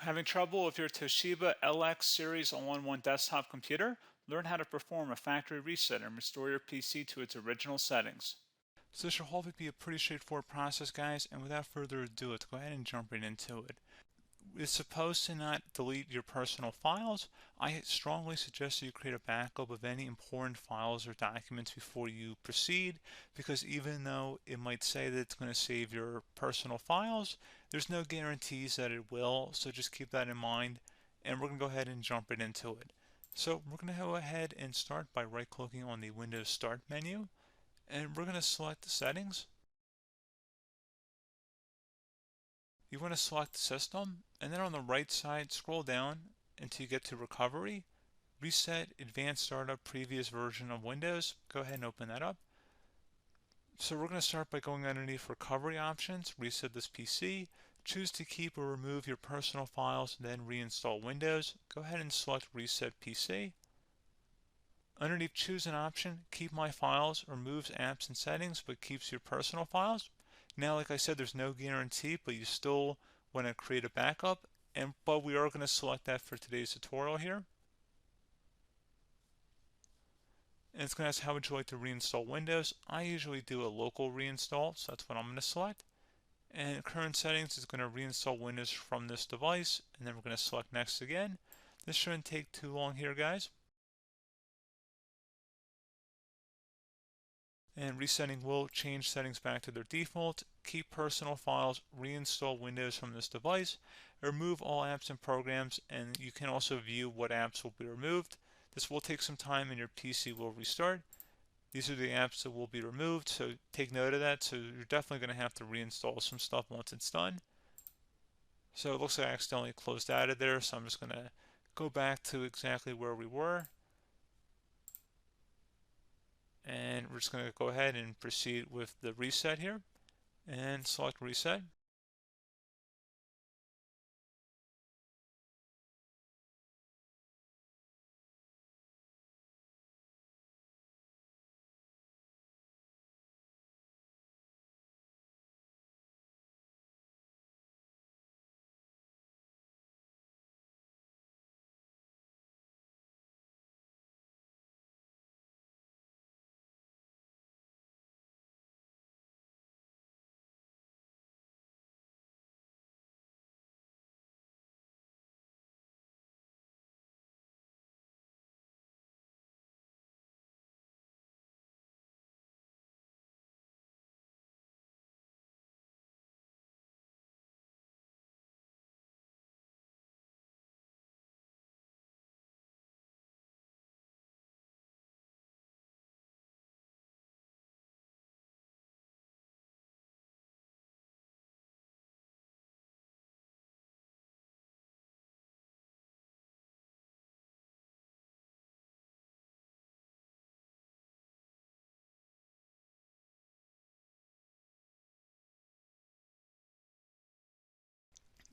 Having trouble with your Toshiba LX Series All-In-One desktop computer? Learn how to perform a factory reset and restore your PC to its original settings. So this should hopefully be a pretty straightforward process, guys, and without further ado, let's go ahead and jump right into it. It's supposed to not delete your personal files. I strongly suggest that you create a backup of any important files or documents before you proceed, because even though it might say that it's going to save your personal files, there's no guarantees that it will, so just keep that in mind, and we're going to go ahead and jump right into it. So we're going to go ahead and start by right-clicking on the Windows Start menu, and we're going to select the settings. You want to select System, and then on the right side, scroll down until you get to Recovery. Reset Advanced Startup Previous Version of Windows. Go ahead and open that up. So we're going to start by going underneath Recovery Options, reset this PC. Choose to keep or remove your personal files, then reinstall Windows. Go ahead and select Reset PC. Underneath Choose an option, Keep My Files removes apps and settings but keeps your personal files. Now, like I said, there's no guarantee, but you still want to create a backup, but we are going to select that for today's tutorial here. And it's going to ask how would you like to reinstall Windows. I usually do a local reinstall, so that's what I'm going to select. And current settings is going to reinstall Windows from this device, and then we're going to select next again. This shouldn't take too long here, guys. And resetting will change settings back to their default, keep personal files, reinstall Windows from this device, remove all apps and programs, and you can also view what apps will be removed. This will take some time and your PC will restart. These are the apps that will be removed, so take note of that. So you're definitely going to have to reinstall some stuff once it's done. So it looks like I accidentally closed out of there, so I'm just going to go back to exactly where we were. And we're just going to go ahead and proceed with the reset here and select reset.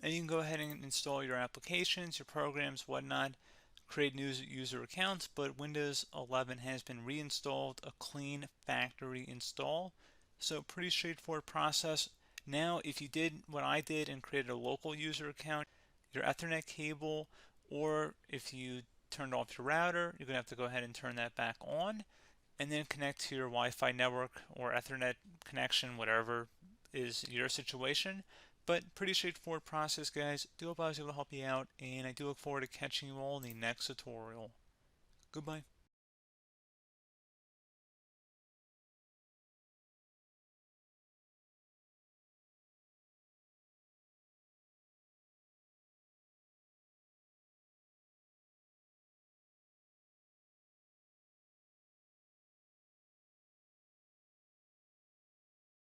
And you can go ahead and install your applications, your programs, whatnot, create new user accounts, but Windows 11 has been reinstalled, a clean factory install. So pretty straightforward process. Now, if you did what I did and created a local user account, your Ethernet cable, or if you turned off your router, you're going to have to go ahead and turn that back on, and then connect to your Wi-Fi network or Ethernet connection, whatever is your situation. But pretty straightforward process, guys. Do hope I was able to help you out, and I do look forward to catching you all in the next tutorial. Goodbye.